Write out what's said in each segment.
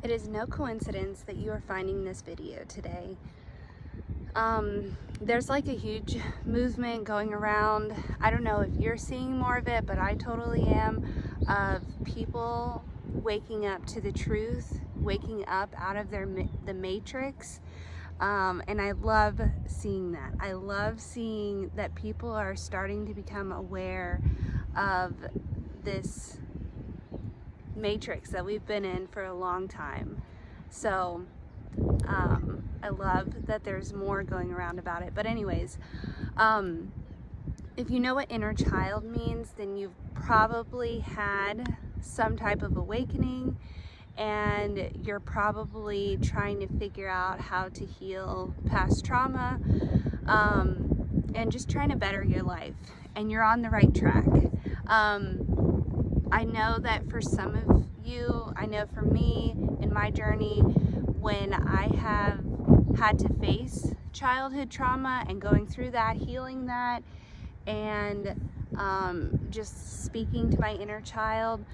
It is no coincidence that you are finding this video today. There's like a huge movement going around. I don't know if you're seeing more of it, but I totally am, of people waking up to the truth, waking up out of the matrix. And I love seeing that. I love seeing that people are starting to become aware of this matrix that we've been in for a long time. So I love that there's more going around about it. But anyways, if you know what inner child means, then you've probably had some type of awakening, and you're probably trying to figure out how to heal past trauma, and just trying to better your life, and you're on the right track. I know that for some of you, I know for me in my journey, when I have had to face childhood trauma and going through that, healing that, and just speaking to my inner child,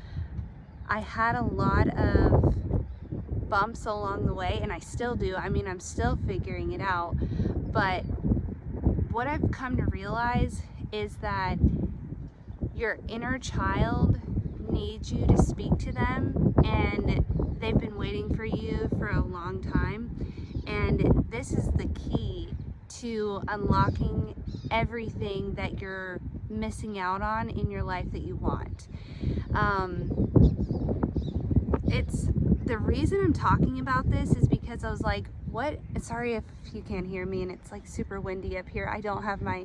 I had a lot of bumps along the way, and I still do. I mean, I'm still figuring it out, but what I've come to realize is that your inner child needs you to speak to them, and they've been waiting for you for a long time, and this is the key to unlocking everything that you're missing out on in your life that you want. It's the reason I'm talking about this is because I was like, what? Sorry if you can't hear me and it's like super windy up here. I don't have my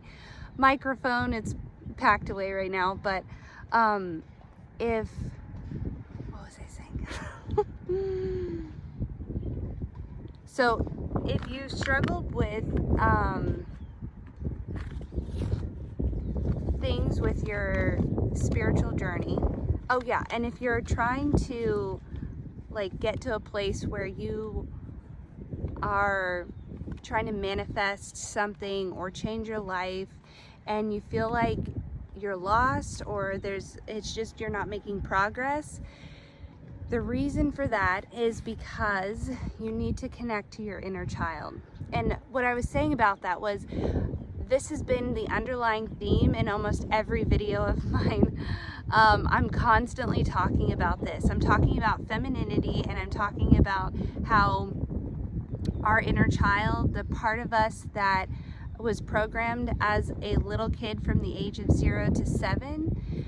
microphone, it's packed away right now, but what was I saying? So if you struggled with things with your spiritual journey, oh yeah, and if you're trying to like get to a place where you are trying to manifest something or change your life, and you feel like you're lost, or it's just you're not making progress, the reason for that is because you need to connect to your inner child. And what I was saying about that was, this has been the underlying theme in almost every video of mine. I'm constantly talking about this. I'm talking about femininity, and I'm talking about how our inner child, the part of us that was programmed as a little kid from the age of 0 to 7,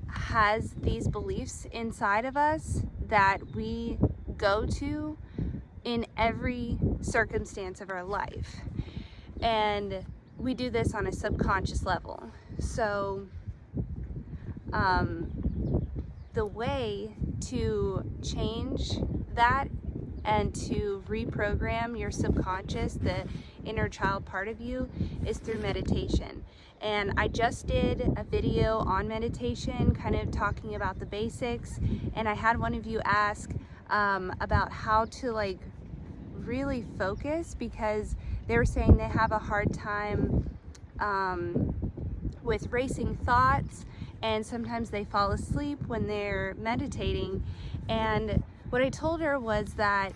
has these beliefs inside of us that we go to in every circumstance of our life. And we do this on a subconscious level. So the way to change that and to reprogram your subconscious, the inner child part of you, is through meditation. And I just did a video on meditation, kind of talking about the basics, and I had one of you ask about how to like really focus, because they were saying they have a hard time with racing thoughts, and sometimes they fall asleep when they're meditating. And what I told her was that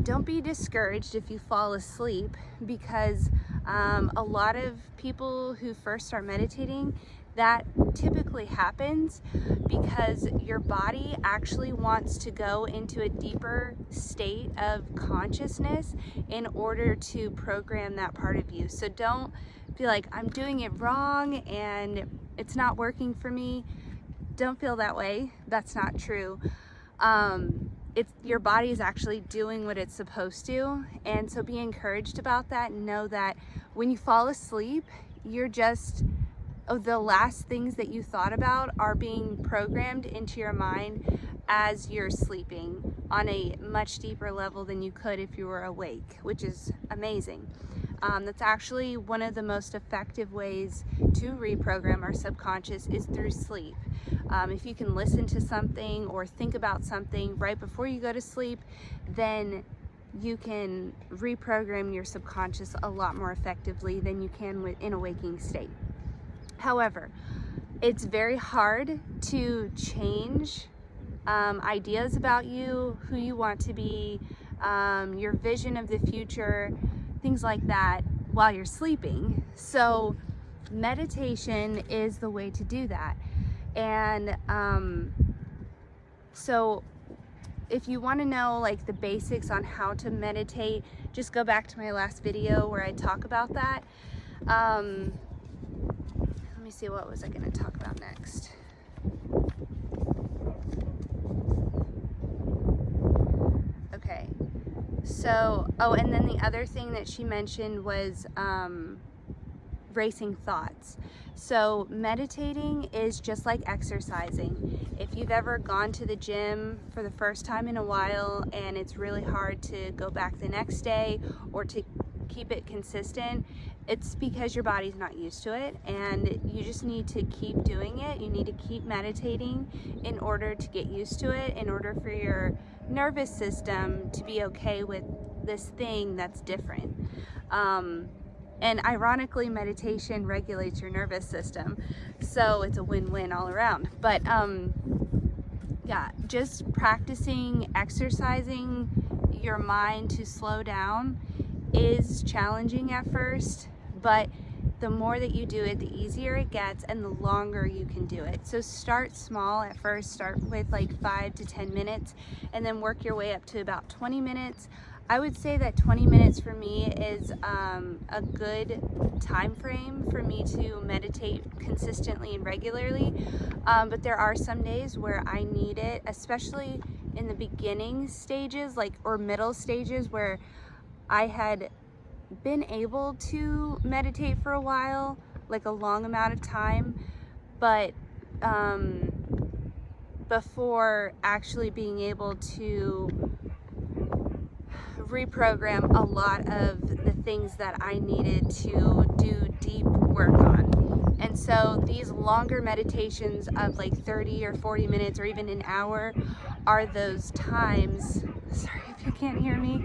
don't be discouraged if you fall asleep, because a lot of people who first start meditating, that typically happens because your body actually wants to go into a deeper state of consciousness in order to program that part of you. So don't feel like I'm doing it wrong and it's not working for me. Don't feel that way. That's not true. Your body is actually doing what it's supposed to, and so be encouraged about that. Know that when you fall asleep, you're just, the last things that you thought about are being programmed into your mind as you're sleeping on a much deeper level than you could if you were awake, which is amazing. That's actually one of the most effective ways to reprogram our subconscious, is through sleep. If you can listen to something or think about something right before you go to sleep, then you can reprogram your subconscious a lot more effectively than you can in a waking state. However, it's very hard to change ideas about you, who you want to be, your vision of the future, things like that while you're sleeping. So meditation is the way to do that. And so if you want to know like the basics on how to meditate, just go back to my last video where I talk about that. Let me see, what was I going to talk about next? Okay, so, oh, and then the other thing that she mentioned was racing thoughts. So meditating is just like exercising. If you've ever gone to the gym for the first time in a while and it's really hard to go back the next day or to keep it consistent, it's because your body's not used to it, and you just need to keep doing it. You need to keep meditating in order to get used to it, in order for your nervous system to be okay with this thing that's different. And ironically, meditation regulates your nervous system, so it's a win-win all around. But yeah, just practicing exercising your mind to slow down is challenging at first, but the more that you do it, the easier it gets and the longer you can do it. So start small at first, start with like 5 to 10 minutes and then work your way up to about 20 minutes. I would say that 20 minutes for me is a good time frame for me to meditate consistently and regularly, but there are some days where I need it, especially in the beginning stages, like, or middle stages, where I had been able to meditate for a while, like a long amount of time, but before actually being able to reprogram a lot of the things that I needed to do deep work on. And so these longer meditations of like 30 or 40 minutes or even an hour are those times, sorry if you can't hear me,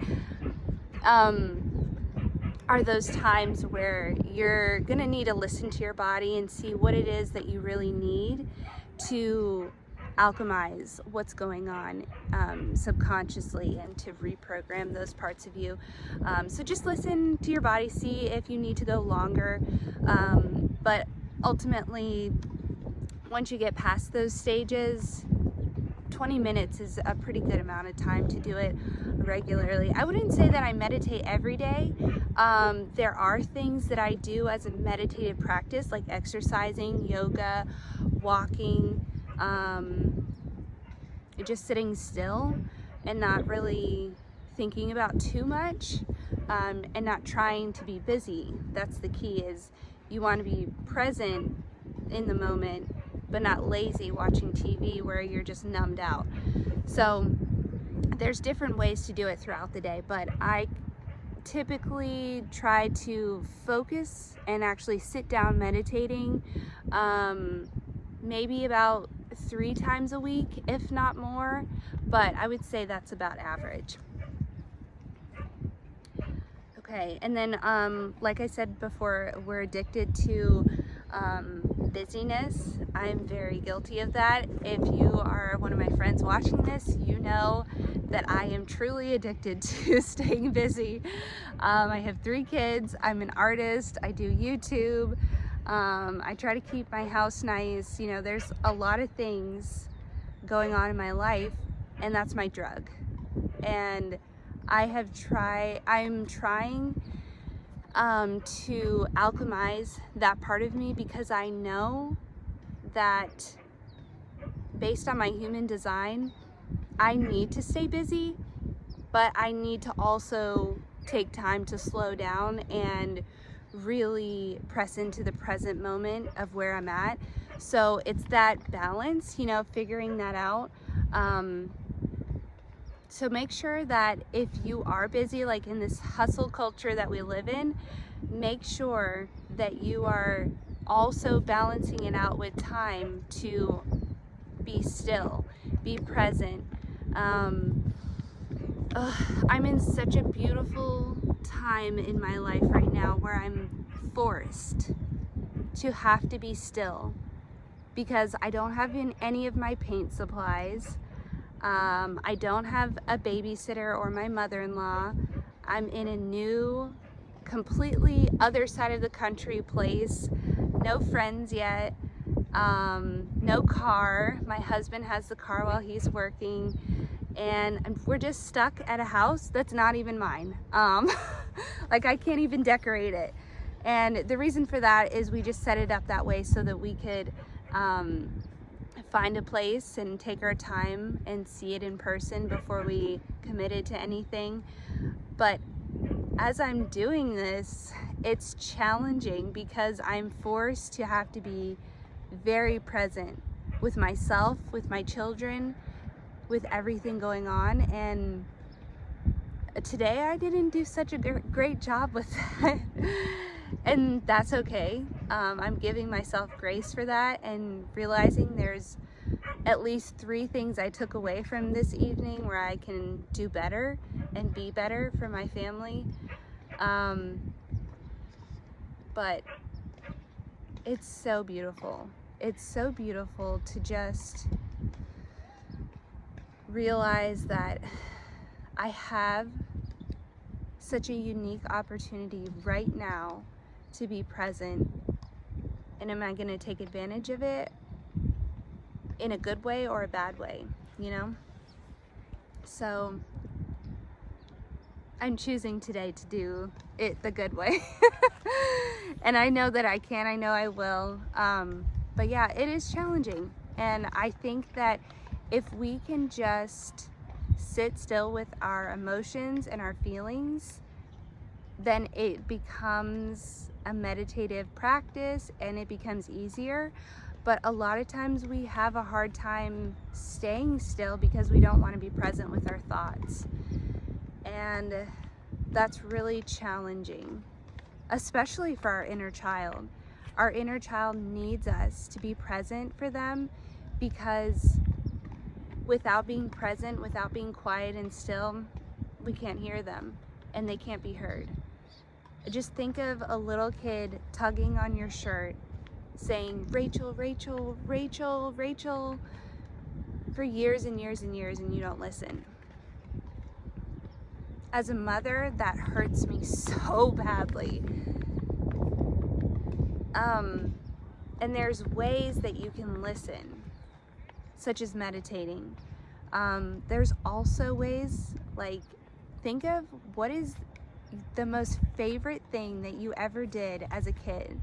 are those times where you're gonna need to listen to your body and see what it is that you really need to alchemize what's going on subconsciously and to reprogram those parts of you. So just listen to your body, see if you need to go longer, but ultimately once you get past those stages, 20 minutes is a pretty good amount of time to do it regularly. I wouldn't say that I meditate every day. There are things that I do as a meditative practice, like exercising, yoga, walking, just sitting still and not really thinking about too much, and not trying to be busy. That's the key, is you want to be present in the moment, but not lazy watching TV where you're just numbed out. So there's different ways to do it throughout the day, but I typically try to focus and actually sit down meditating maybe about 3 times a week, if not more, but I would say that's about average. Okay, and then like I said before, we're addicted to busyness. I'm very guilty of that. If you are one of my friends watching this, you know that I am truly addicted to staying busy. I have 3 kids, I'm an artist, I do YouTube, I try to keep my house nice. You know, there's a lot of things going on in my life, and that's my drug. And I'm trying to alchemize that part of me, because I know that based on my human design, I need to stay busy, but I need to also take time to slow down and really press into the present moment of where I'm at. So it's that balance, you know, figuring that out. So make sure that if you are busy, like in this hustle culture that we live in, make sure that you are also balancing it out with time to be still, be present. I'm in such a beautiful time in my life right now where I'm forced to have to be still because I don't have any of my paint supplies. I don't have a babysitter or my mother-in-law. I'm in a new, completely other side of the country place. No friends yet. No car. My husband has the car while he's working, and we're just stuck at a house that's not even mine. Like, I can't even decorate it. And the reason for that is we just set it up that way so that we could find a place and take our time and see it in person before we committed to anything. But as I'm doing this, it's challenging because I'm forced to have to be very present with myself, with my children, with everything going on. And today I didn't do such a great job with that. And that's okay. I'm giving myself grace for that and realizing there's at least 3 things I took away from this evening where I can do better and be better for my family. But it's so beautiful. It's so beautiful to just realize that I have such a unique opportunity right now to be present. And am I going to take advantage of it in a good way or a bad way, you know? So I'm choosing today to do it the good way. And I know that I can, I know I will. But yeah, it is challenging. And I think that if we can just sit still with our emotions and our feelings, then it becomes a meditative practice and it becomes easier. But a lot of times we have a hard time staying still because we don't want to be present with our thoughts. And that's really challenging, especially for our inner child. Our inner child needs us to be present for them, because without being present, without being quiet and still, we can't hear them and they can't be heard. Just think of a little kid tugging on your shirt saying, Rachel, Rachel, Rachel, Rachel, for years and years and years, and you don't listen. As a mother, that hurts me so badly. And there's ways that you can listen, such as meditating. There's also ways, like, think of what is the most favorite thing that you ever did as a kid,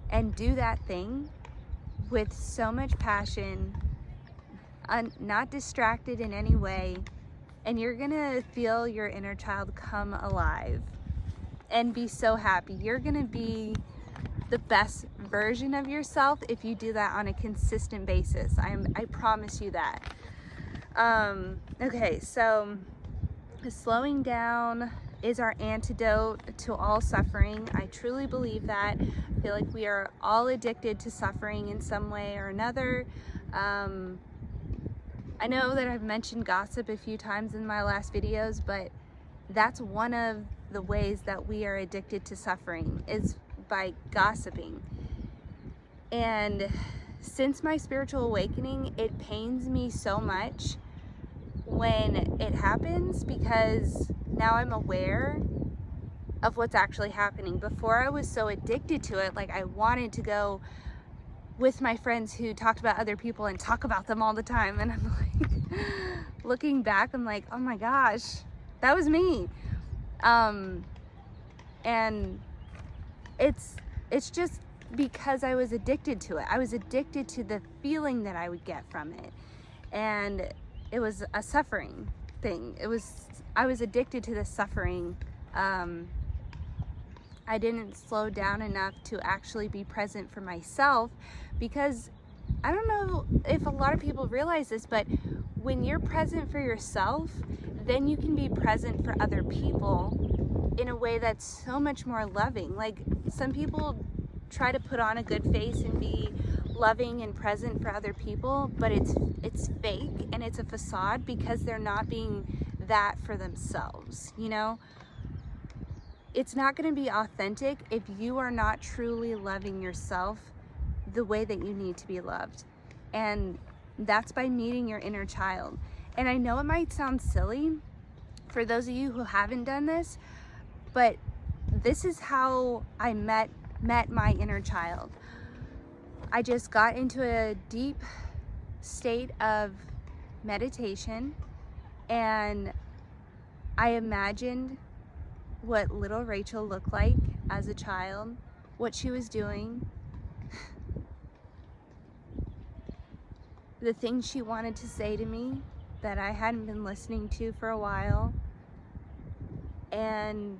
and do that thing with so much passion, not distracted in any way, and you're gonna feel your inner child come alive and be so happy. You're gonna be the best version of yourself if you do that on a consistent basis. I promise you that. Okay, so slowing down is our antidote to all suffering. I truly believe that. I feel like we are all addicted to suffering in some way or another. I know that I've mentioned gossip a few times in my last videos, but that's one of the ways that we are addicted to suffering, is by gossiping. And since my spiritual awakening, it pains me so much when it happens, because now I'm aware of what's actually happening. Before, I was so addicted to it, like I wanted to go with my friends who talked about other people and talk about them all the time. And I'm like, looking back, I'm like, oh my gosh, that was me. And it's just because I was addicted to it. I was addicted to the feeling that I would get from it. And it was a suffering thing. I was addicted to the suffering. I didn't slow down enough to actually be present for myself, because I don't know if a lot of people realize this, but when you're present for yourself, then you can be present for other people in a way that's so much more loving. Like, some people try to put on a good face and be loving and present for other people, but it's fake and it's a facade, because they're not being that for themselves, you know? It's not going to be authentic if you are not truly loving yourself the way that you need to be loved. And that's by meeting your inner child. And I know it might sound silly for those of you who haven't done this, but this is how I met my inner child. I just got into a deep state of meditation, and I imagined what little Rachel looked like as a child, what she was doing, the things she wanted to say to me that I hadn't been listening to for a while. And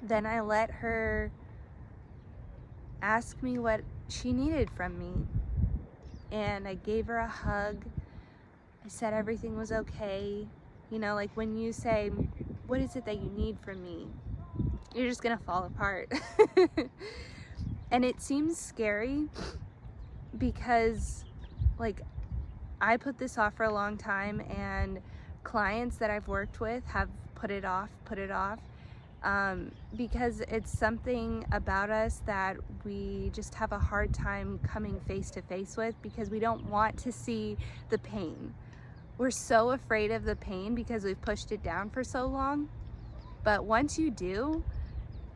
then I let her ask me what she needed from me. And I gave her a hug. I said everything was okay. You know, like when you say, what is it that you need from me? You're just gonna fall apart. And it seems scary because, like, I put this off for a long time, and clients that I've worked with have put it off, because it's something about us that we just have a hard time coming face to face with, because we don't want to see the pain. We're so afraid of the pain because we've pushed it down for so long. But once you do,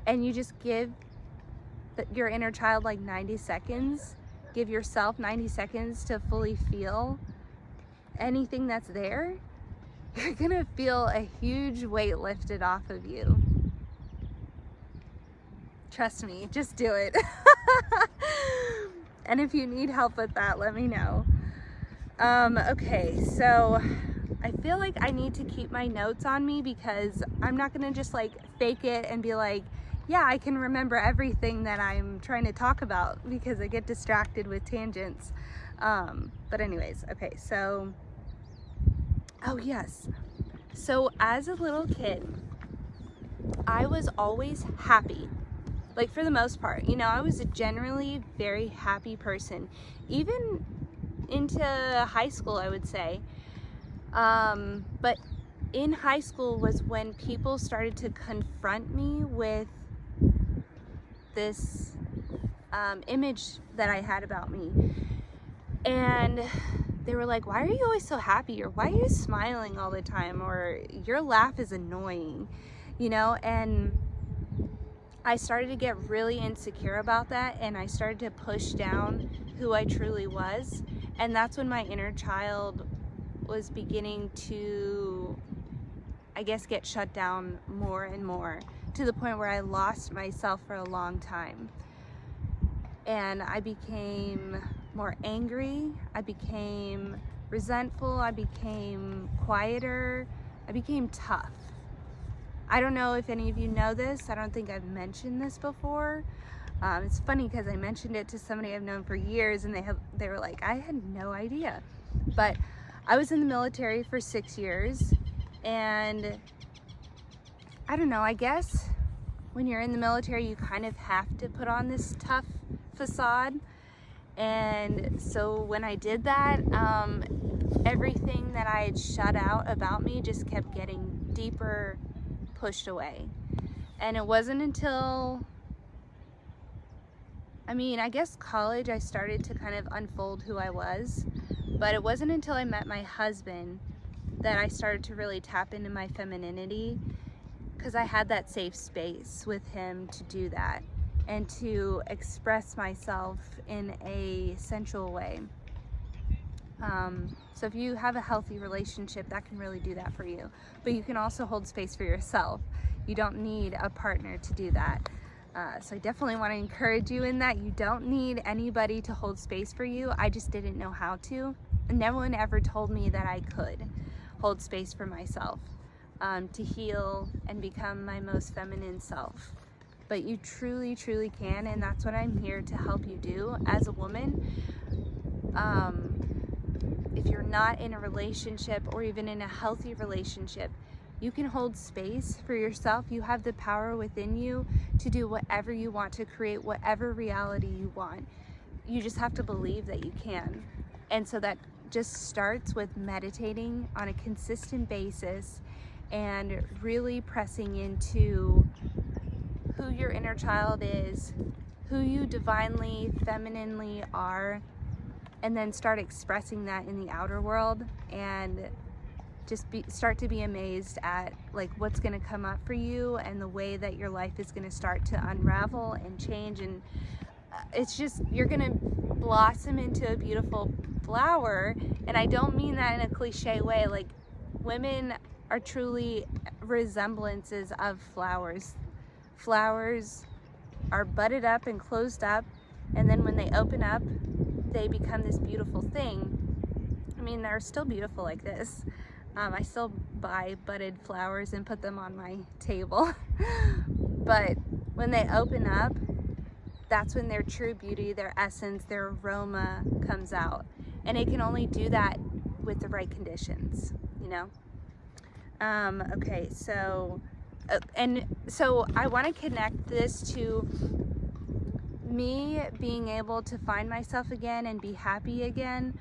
and you just give your inner child like 90 seconds, give yourself 90 seconds to fully feel anything that's there, you're gonna feel a huge weight lifted off of you. Trust me, just do it. And if you need help with that, let me know. Okay, so I feel like I need to keep my notes on me, because I'm not gonna just like fake it and be like, yeah, I can remember everything that I'm trying to talk about, because I get distracted with tangents. But anyways, okay, so, oh yes. So as a little kid, I was always happy. Like, for the most part, you know, I was a generally very happy person, even into high school, I would say. But in high school was when people started to confront me with this image that I had about me. And they were like, why are you always so happy? Or why are you smiling all the time? Or your laugh is annoying, you know? And I started to get really insecure about that, and I started to push down who I truly was. And that's when my inner child was beginning to, I guess, get shut down more and more, to the point where I lost myself for a long time. And I became more angry, I became resentful, I became quieter, I became tough. I don't know if any of you know this. I don't think I've mentioned this before. It's funny because I mentioned it to somebody I've known for years, and they were like, I had no idea. But I was in the military for 6 years, and I don't know, I guess when you're in the military, you kind of have to put on this tough facade. And so when I did that, everything that I had shut out about me just kept getting deeper pushed away. And it wasn't until, I guess college, I started to kind of unfold who I was. But it wasn't until I met my husband that I started to really tap into my femininity, because I had that safe space with him to do that and to express myself in a sensual way. So if you have a healthy relationship, that can really do that for you. But you can also hold space for yourself. You don't need a partner to do that. So I definitely want to encourage you in that. You don't need anybody to hold space for you. I just didn't know how to. And no one ever told me that I could hold space for myself, to heal and become my most feminine self. But you truly, truly can, and that's what I'm here to help you do as a woman. If you're not in a relationship, or even in a healthy relationship, you can hold space for yourself. You have the power within you to do whatever you want, to create whatever reality you want. You just have to believe that you can. And so that just starts with meditating on a consistent basis and really pressing into who your inner child is, who you divinely, femininely are, and then start expressing that in the outer world, and just start to be amazed at like what's going to come up for you and the way that your life is going to start to unravel and change. And it's just, you're going to blossom into a beautiful flower. And I don't mean that in a cliche way. Like, women are truly resemblances of flowers. Flowers are budded up and closed up, and then when they open up, they become this beautiful thing. I mean, they're still beautiful like this. I still buy budded flowers and put them on my table. But when they open up, that's when their true beauty, their essence, their aroma comes out. And it can only do that with the right conditions, you know? Okay, so, so I want to connect this to me being able to find myself again and be happy again,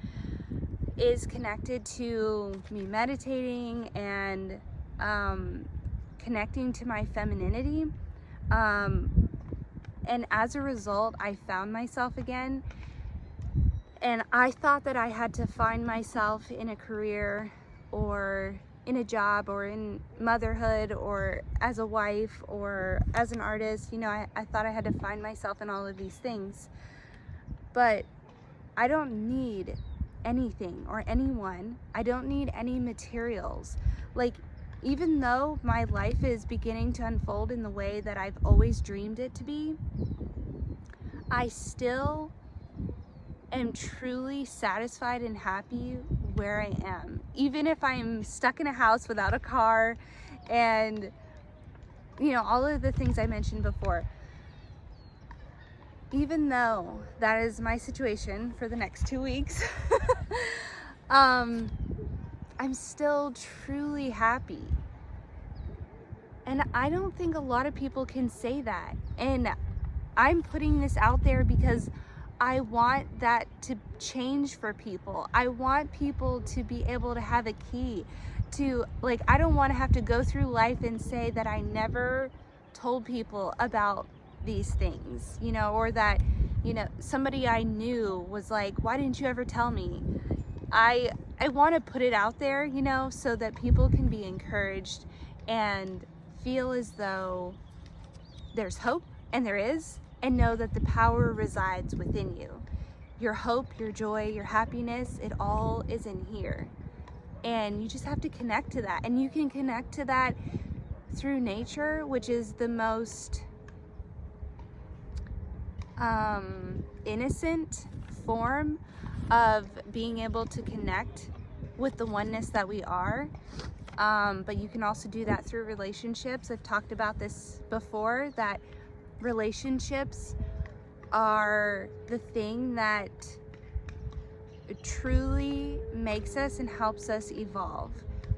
is connected to me meditating and connecting to my femininity. And as a result, I found myself again. And I thought that I had to find myself in a career or in a job or in motherhood or as a wife or as an artist. You know, I thought I had to find myself in all of these things. But I don't need anything or anyone. I don't need any materials. Like, even though my life is beginning to unfold in the way that I've always dreamed it to be, I still am truly satisfied and happy where I am. Even if I'm stuck in a house without a car and, you know, all of the things I mentioned before. Even though that is my situation for the next 2 weeks, I'm still truly happy. And I don't think a lot of people can say that. And I'm putting this out there because I want that to change for people. I want people to be able to have a key to, like, I don't want to have to go through life and say that I never told people about these things, you know, or that, you know, somebody I knew was like, why didn't you ever tell me? I want to put it out there, you know, so that people can be encouraged and feel as though there's hope, and there is, and know that the power resides within you. Your hope, your joy, your happiness, it all is in here. And you just have to connect to that. And you can connect to that through nature, which is the most innocent form of being able to connect with the oneness that we are. But you can also do that through relationships. I've talked about this before, that relationships are the thing that truly makes us and helps us evolve.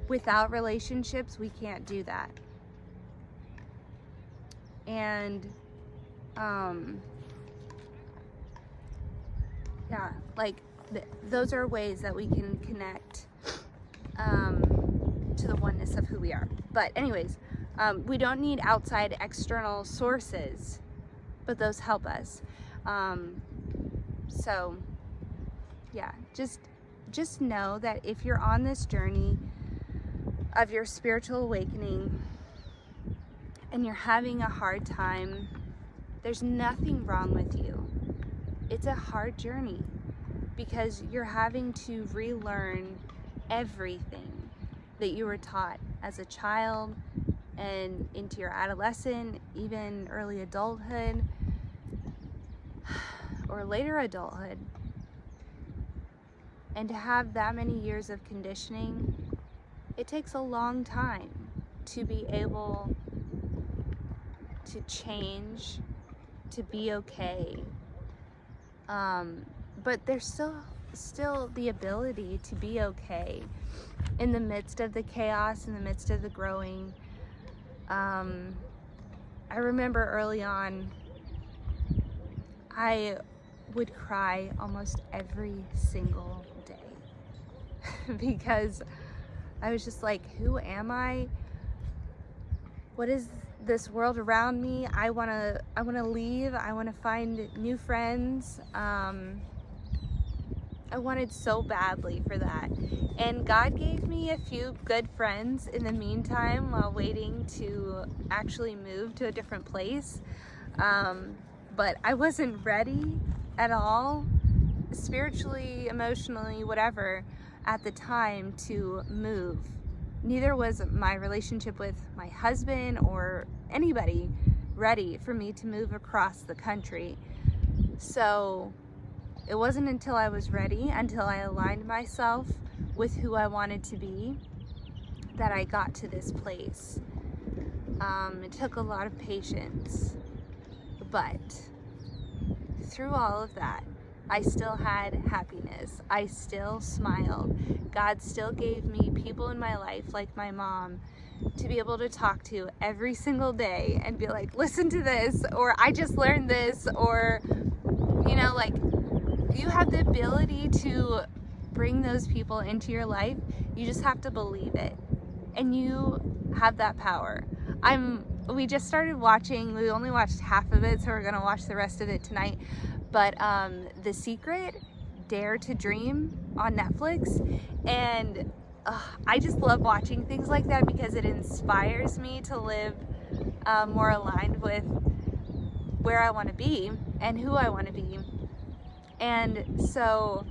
Without relationships, we can't do that. And yeah, like those are ways that we can connect to the oneness of who we are. But anyways, we don't need outside external sources, but those help us. So yeah, just know that if you're on this journey of your spiritual awakening and you're having a hard time, there's nothing wrong with you. It's a hard journey because you're having to relearn everything that you were taught as a child and into your adolescent, even early adulthood or later adulthood. And to have that many years of conditioning, it takes a long time to be able to change, to be okay. But there's still the ability to be okay in the midst of the chaos, in the midst of the growing. I remember early on, I would cry almost every single day because I was just like, who am I? What is this world around me? I wanna leave. I wanna find new friends. I wanted so badly for that. And God gave me a few good friends in the meantime while waiting to actually move to a different place. But I wasn't ready at all, spiritually, emotionally, whatever, at the time to move. Neither was my relationship with my husband or anybody ready for me to move across the country. So it wasn't until I was ready, until I aligned myself with who I wanted to be, that I got to this place. It took a lot of patience, but through all of that, I still had happiness. I still smiled. God still gave me people in my life, like my mom, to be able to talk to every single day and be like, listen to this, or I just learned this, or, you know, like, you have the ability to bring those people into your life. You just have to believe it, and you have that power. We just started watching, we only watched half of it, so we're gonna watch the rest of it tonight, but The Secret, Dare to Dream on Netflix, and I just love watching things like that because it inspires me to live more aligned with where I want to be and who I want to be. And so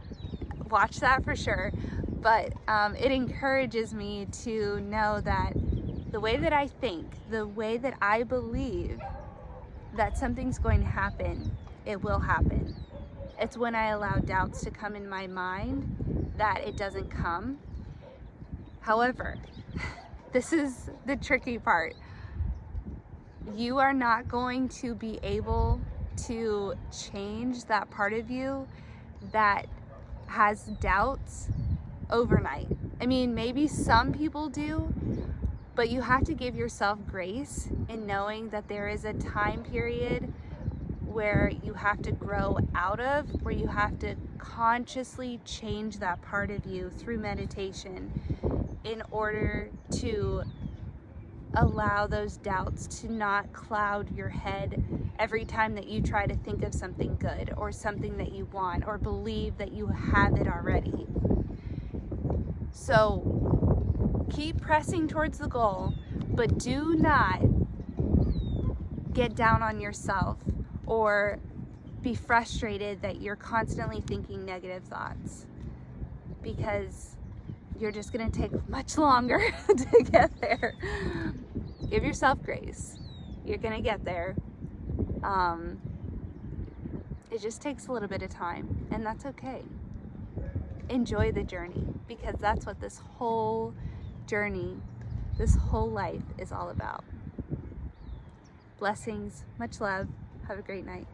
watch that for sure, but it encourages me to know that the way that I think, the way that I believe that something's going to happen, it will happen. It's when I allow doubts to come in my mind that it doesn't come. However, this is the tricky part. You are not going to be able to change that part of you that has doubts overnight. I mean, maybe some people do, but you have to give yourself grace in knowing that there is a time period where you have to grow out of, where you have to consciously change that part of you through meditation in order to allow those doubts to not cloud your head every time that you try to think of something good or something that you want or believe that you have it already. So keep pressing towards the goal, but do not get down on yourself or be frustrated that you're constantly thinking negative thoughts, because you're just going to take much longer to get there. Give yourself grace. You're going to get there. It just takes a little bit of time, and that's okay. Enjoy the journey, because that's what this whole journey, this whole life is all about. Blessings, much love. Have a great night.